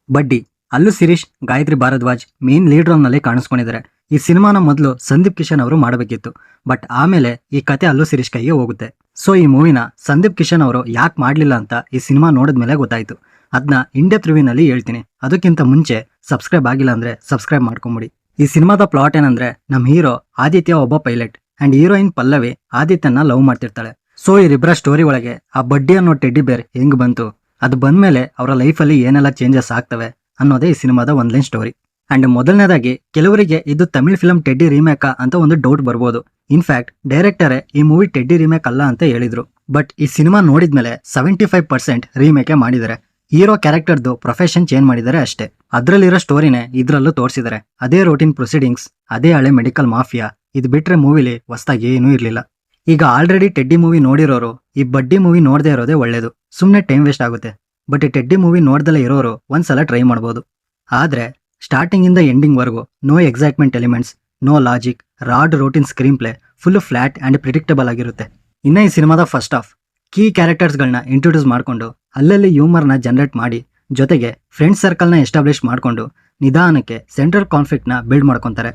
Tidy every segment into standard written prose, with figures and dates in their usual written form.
ಬಡ್ಡಿ Allu Sirish, Gayatri Bharadwaj main lead role ನಲ್ಲಿ ಕಾಣಿಸ್ಕೊಂಡಿದ್ದಾರೆ. ಈ ಸಿನಿಮಾನ ಮೊದಲು ಸಂದೀಪ್ ಕಿಶನ್ ಅವರು ಮಾಡಬೇಕಿತ್ತು. ಬಟ್ ಆಮೇಲೆ ಈ ಕತೆ ಅಲ್ಲು ಶಿರೀಶ್ ಕೈಗೆ ಹೋಗುತ್ತೆ. ಸೊ ಈ ಮೂವಿನ ಸಂದೀಪ್ ಕಿಶನ್ ಅವರು ಯಾಕೆ ಮಾಡಲಿಲ್ಲ ಅಂತ ಈ ಸಿನಿಮಾ ನೋಡಿದ್ಮೇಲೆ ಗೊತ್ತಾಯ್ತು. ಅದನ್ನ ಇಂಡೆಪ್ ರಿವ್ಯೂನಲ್ಲಿ ಹೇಳ್ತೀನಿ. ಅದಕ್ಕಿಂತ ಮುಂಚೆ ಸಬ್ಸ್ಕ್ರೈಬ್ ಆಗಿಲ್ಲ ಅಂದ್ರೆ ಸಬ್ಸ್ಕ್ರೈಬ್ ಮಾಡ್ಕೊಂಬಿಡಿ. ಈ ಸಿನಿಮಾದ ಪ್ಲಾಟ್ ಏನಂದ್ರೆ, ನಮ್ಮ ಹೀರೋ ಆದಿತ್ಯ ಒಬ್ಬ ಪೈಲಟ್ ಅಂಡ್ ಹೀರೋಯಿನ್ ಪಲ್ಲವಿ ಆದಿತ್ಯನ ಲವ್ ಮಾಡ್ತಿರ್ತಾಳೆ. ಸೊ ಇವರಿಬ್ಬರ ಸ್ಟೋರಿ ಒಳಗೆ ಆ ಬಡ್ಡಿ ಅನ್ನೋ ಟೆಡ್ಡಿ ಬೇರ್ ಹೆಂಗ್ ಬಂತು, ಅದು ಬಂದ್ಮೇಲೆ ಅವರ ಲೈಫಲ್ಲಿ ಏನೆಲ್ಲ ಚೇಂಜಸ್ ಆಗ್ತವೆ ಅನ್ನೋದೇ ಈ ಸಿನಿಮಾದ ಒನ್ಲೈನ್ ಸ್ಟೋರಿ. ಅಂಡ್ ಮೊದಲನೇದಾಗಿ ಕೆಲವರಿಗೆ ಇದು ತಮಿಳ್ ಫಿಲಂ ಟೆಡ್ಡಿ ರೀಮೇಕ್ ಅಂತ ಒಂದು ಡೌಟ್ ಬರ್ಬೋದು. ಇನ್ಫ್ಯಾಕ್ಟ್ ಡೈರೆಕ್ಟರೇ ಈ ಮೂವಿ ಟೆಡ್ಡಿ ರೀಮೇಕ್ ಅಲ್ಲ ಅಂತ ಹೇಳಿದ್ರು. ಬಟ್ ಈ ಸಿನಿಮಾ ನೋಡಿದ್ಮೇಲೆ 75% ರೀಮೇಕೆ ಮಾಡಿದ್ದಾರೆ. ಹೀರೋ ಕ್ಯಾರೆಕ್ಟರ್ದು ಪ್ರೊಫೆಷನ್ ಚೇಂಜ್ ಮಾಡಿದ್ದಾರೆ ಅಷ್ಟೇ. ಅದ್ರಲ್ಲಿರೋ ಸ್ಟೋರಿನೇ ಇದ್ರಲ್ಲೂ ತೋರಿಸಿದ್ದಾರೆ. ಅದೇ ರೋಟೀನ್ ಪ್ರೊಸೀಡಿಂಗ್ಸ್, ಅದೇ ಹಳೆ ಮೆಡಿಕಲ್ ಮಾಫಿಯಾ. ಇದು ಬಿಟ್ರೆ ಮೂವಿಲಿ ಹೊಸದಾಗಿ ಏನೂ ಇರಲಿಲ್ಲ. ಈಗ ಆಲ್ರೆಡಿ ಟೆಡ್ಡಿ ಮೂವಿ ನೋಡಿರೋರು ಈ ಬಡ್ಡಿ ಮೂವಿ ನೋಡದೇ ಇರೋದೇ ಒಳ್ಳೇದು. ಸುಮ್ಮನೆ ಟೈಮ್ ವೇಸ್ಟ್ ಆಗುತ್ತೆ. ಬಟ್ ಈ ಟೆಡ್ಡಿ ಮೂವಿ ನೋಡ್ದಲೇ ಇರೋರು ಒಂದ್ಸಲ ಟ್ರೈ ಮಾಡ್ಬೋದು. ಆದ್ರೆ ಸ್ಟಾರ್ಟಿಂಗ್ ಇಂದ ಎಂಡಿಂಗ್ ವರೆಗೂ no excitement elements, no logic, rod routine screen play, full flat and predictable ಆಗಿರುತ್ತೆ. ಇನ್ನ ಈ ಸಿನಿಮಾದ ಫಸ್ಟ್ ಹಾಫ್ ಕೀ ಕ್ಯಾರೆಕ್ಟರ್ಸ್ಗಳನ್ನ ಇಂಟ್ರೊಡ್ಯೂಸ್ ಮಾಡಿಕೊಂಡು ಅಲ್ಲಲ್ಲಿ ಹ್ಯೂಮರ್ನ ಜನರೇಟ್ ಮಾಡಿ, ಜೊತೆಗೆ ಫ್ರೆಂಡ್ಸ್ ಸರ್ಕಲ್ನ ಎಸ್ಟಾಬ್ಲಿಷ್ ಮಾಡಿಕೊಂಡು ನಿಧಾನಕ್ಕೆ ಸೆಂಟ್ರಲ್ ಕಾನ್ಫ್ಲಿಕ್ಟ್ನ ಬಿಲ್ಡ್ ಮಾಡ್ಕೊತಾರೆ.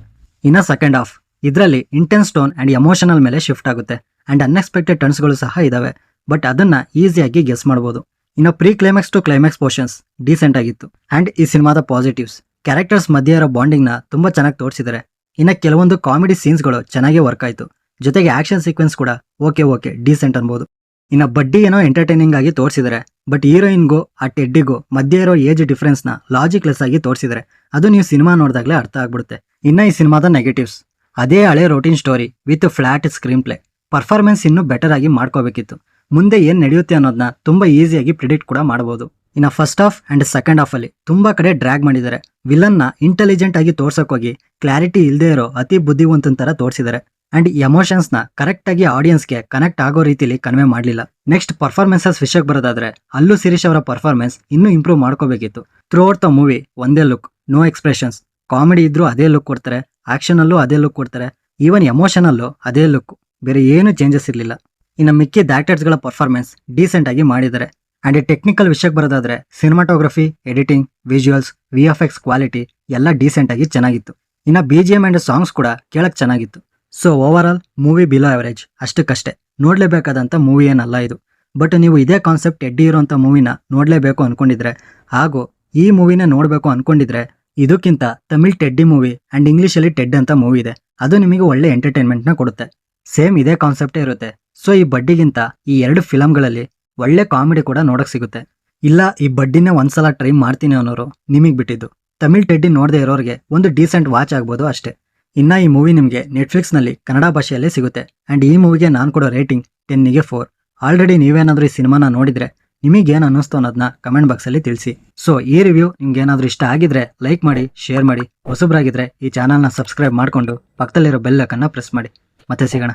ಇನ್ನ ಸೆಕೆಂಡ್ ಹಾಫ್ ಇದರಲ್ಲಿ ಇಂಟೆನ್ಸ್ ಟೋನ್ ಅಂಡ್ ಎಮೋಷನಲ್ ಮೇಲೆ ಶಿಫ್ಟ್ ಆಗುತ್ತೆ. ಅಂಡ್ ಅನ್ಎಕ್ಸ್ಪೆಕ್ಟೆಡ್ ಟರ್ನ್ಸ್ಗಳು ಸಹ ಇದಾವೆ. ಬಟ್ ಅದನ್ನ ಈಸಿಯಾಗಿ ಗೆಸ್ ಮಾಡ್ಬೋದು. ಇನ್ನು pre climax to climax portions decent ಆಗಿತ್ತು. ಅಂಡ್ ಈ ಸಿನಿಮಾದ ಪಾಸಿಟಿವ್ಸ್, ಕ್ಯಾರೆಕ್ಟರ್ಸ್ ಮಧ್ಯೆ ಇರೋ ಬಾಂಡಿಂಗ್ನ ತುಂಬಾ ಚೆನ್ನಾಗಿ ತೋರಿಸಿದ್ದಾರೆ. ಇನ್ನು ಕೆಲವೊಂದು ಕಾಮಿಡಿ ಸೀನ್ಸ್ಗಳು ಚೆನ್ನಾಗೇ ವರ್ಕ್ ಆಯಿತು. ಜೊತೆಗೆ ಆಕ್ಷನ್ ಸೀಕ್ವೆನ್ಸ್ ಕೂಡ ಓಕೆ ಡೀಸೆಂಟ್ ಅನ್ಬೋದು. ಇನ್ನು ಬಡ್ಡಿ ಏನೋ ಎಂಟರ್ಟೈನಿಂಗ್ ಆಗಿ ತೋರಿಸಿದ್ದಾರೆ. ಬಟ್ ಹೀರೋಯಿನ್ಗೂ ಆ ಟೆಡ್ಡಿಗೂ ಮಧ್ಯೆ ಇರೋ ಏಜ್ ಡಿಫ್ರೆನ್ಸ್ನ ಲಾಜಿಕ್ಲೆಸ್ ಆಗಿ ತೋರಿಸಿದ್ದಾರೆ. ಅದು ನೀವು ಸಿನಿಮಾ ನೋಡಿದಾಗಲೇ ಅರ್ಥ ಆಗ್ಬಿಡುತ್ತೆ. ಇನ್ನು ಈ ಸಿನಿಮಾದ ನೆಗೆಟಿವ್ಸ್, ಅದೇ ಹಳೆ routine story with flat screen play. Performance ಇನ್ನೂ ಬೆಟರ್ ಆಗಿ ಮಾಡ್ಕೋಬೇಕಿತ್ತು. ಮುಂದೆ ಏನ್ ನಡೆಯುತ್ತೆ ಅನ್ನೋದನ್ನ ತುಂಬಾ ಈಸಿಯಾಗಿ ಪ್ರಿಡಿಕ್ಟ್ ಕೂಡ ಮಾಡಬಹುದು. ಇನ್ನು first half and second half ಅಲ್ಲಿ ತುಂಬಾ ಕಡೆ ಡ್ರ್ಯಾಗ್ ಮಾಡಿದ್ದಾರೆ. ವಿಲನ್ ನ ಇಂಟೆಲಿಜೆಂಟ್ ಆಗಿ ತೋರ್ಸೋಕೋಗಿ ಕ್ಲಾರಿಟಿ ಇಲ್ಲದೆ ಇರೋ ಅತಿ ಬುದ್ಧಿವಂತನ ತರ ತೋರಿಸಿದ್ದಾರೆ. ಅಂಡ್ ಎಮೋಷನ್ಸ್ ನ ಕರೆಕ್ಟ್ ಆಗಿ ಆಡಿಯನ್ಸ್ಗೆ ಕನೆಕ್ಟ್ ಆಗೋ ರೀತಿಲಿ ಕನ್ವೆ ಮಾಡಲಿಲ್ಲ. ನೆಕ್ಸ್ಟ್ ಪರ್ಫಾರ್ಮೆನ್ಸಸ್ ವಿಷಯಕ್ಕೆ ಬರೋದಾದ್ರೆ, ಅಲ್ಲು ಶಿರೀಶ್ ಅವರ ಪರ್ಫಾರ್ಮೆನ್ಸ್ ಇನ್ನೂ ಇಂಪ್ರೂವ್ ಮಾಡ್ಕೋಬೇಕಿತ್ತು. ಥ್ರೂ ಔಟ್ ದ ಮೂವಿ ಒಂದೇ ಲುಕ್, ನೋ ಎಕ್ಸ್ಪ್ರೆಷನ್ಸ್. ಕಾಮಿಡಿ ಇದ್ರೂ ಅದೇ ಲುಕ್ ಕೊಡ್ತಾರೆ, ಆಕ್ಷನ್ ಅಲ್ಲೂ ಅದೇ ಲುಕ್ ಕೊಡ್ತಾರೆ, ಈವನ್ ಎಮೋಷನಲ್ಲೂ ಅದೇ ಲುಕ್. ಬೇರೆ ಏನು ಚೇಂಜಸ್ ಇರಲಿಲ್ಲ. ಇನ್ನು ಮಿಕ್ಕಿದ ಆಕ್ಟರ್ಸ್ಗಳ ಪರ್ಫಾರ್ಮೆನ್ಸ್ ಡೀಸೆಂಟ್ ಆಗಿ ಮಾಡಿದ್ದಾರೆ. ಅಂಡ್ ಟೆಕ್ನಿಕಲ್ ವಿಷಯಕ್ಕೆ ಬರೋದಾದ್ರೆ, cinematography, editing, visuals, VFX quality ಎಲ್ಲ ಡೀಸೆಂಟ್ ಆಗಿ ಚೆನ್ನಾಗಿತ್ತು. ಇನ್ನು BGM ಅಂಡ್ ಸಾಂಗ್ಸ್ ಕೂಡ ಕೇಳಕ್ ಚೆನ್ನಾಗಿತ್ತು. So overall movie below average, ಅಷ್ಟಕ್ಕಷ್ಟೇ. ನೋಡ್ಲೇಬೇಕಾದಂತ ಮೂವಿ ಏನಲ್ಲ ಇದು. ಬಟ್ ನೀವು ಇದೇ ಕಾನ್ಸೆಪ್ಟ್ ಟೆಡ್ಡಿ ಇರೋಂಥ ಮೂವಿನ ನೋಡ್ಲೇಬೇಕು ಅನ್ಕೊಂಡಿದ್ರೆ, ಹಾಗೂ ಈ ಮೂವಿನ ನೋಡಬೇಕು ಅನ್ಕೊಂಡಿದ್ರೆ, ಇದಕ್ಕಿಂತ ತಮಿಳ್ ಟೆಡ್ಡಿ ಮೂವಿ ಅಂಡ್ ಇಂಗ್ಲಿಷಲ್ಲಿ ಟೆಡ್ ಅಂತ ಮೂವಿ ಇದೆ. ಅದು ನಿಮಗೆ ಒಳ್ಳೆ ಎಂಟರ್ಟೈನ್ಮೆಂಟ್ನ ಕೊಡುತ್ತೆ. ಸೇಮ್ ಇದೇ ಕಾನ್ಸೆಪ್ಟೇ ಇರುತ್ತೆ. ಸೊ ಈ ಬಡ್ಡಿಗಿಂತ ಈ ಎರಡು ಫಿಲಮ್ಗಳಲ್ಲಿ ಒಳ್ಳೆ ಕಾಮಿಡಿ ಕೂಡ ನೋಡಕ್ ಸಿಗುತ್ತೆ. ಇಲ್ಲ ಈ ಬಡ್ಡಿನೇ ಒಂದ್ಸಲ ಟ್ರೈ ಮಾಡ್ತೀನಿ ಅನ್ನೋರು ನಿಮಗೆ ಬಿಟ್ಟಿದ್ದು. ತಮಿಳ್ ಟೆಡ್ಡಿ ನೋಡದೆ ಇರೋರಿಗೆ ಒಂದು ಡೀಸೆಂಟ್ ವಾಚ್ ಆಗ್ಬೋದು ಅಷ್ಟೇ. ಇನ್ನ ಈ ಮೂವಿ ನಿಮಗೆ ನೆಟ್ಫ್ಲಿಕ್ಸ್ನಲ್ಲಿ ಕನ್ನಡ ಭಾಷೆಯಲ್ಲೇ ಸಿಗುತ್ತೆ. ಅಂಡ್ ಈ ಮೂವಿಗೆ ನಾನು ಕೊಡೋ ರೇಟಿಂಗ್ 10ಗೆ 4. ಆಲ್ರೆಡಿ ನೀವೇನಾದ್ರೂ ಈ ಸಿನಿಮಾನ ನೋಡಿದ್ರೆ ನಿಮಗೇನು ಅನ್ನಿಸ್ತು ಅನ್ನೋದನ್ನ ಕಮೆಂಟ್ ಬಾಕ್ಸಲ್ಲಿ ತಿಳಿಸಿ. ಸೊ ಈ ರಿವ್ಯೂ ನಿಮ್ಗೆ ಏನಾದರೂ ಇಷ್ಟ ಆಗಿದ್ರೆ ಲೈಕ್ ಮಾಡಿ, ಶೇರ್ ಮಾಡಿ. ಹೊಸಬ್ರಾಗಿದ್ರೆ ಈ ಚಾನಲ್ನ ಸಬ್ಸ್ಕ್ರೈಬ್ ಮಾಡಿಕೊಂಡು ಪಕ್ಕದಲ್ಲಿರೋ ಬೆಲ್ ಐಕಾನ್ನ ಪ್ರೆಸ್ ಮಾಡಿ. ಮತ್ತೆ ಸಿಗೋಣ.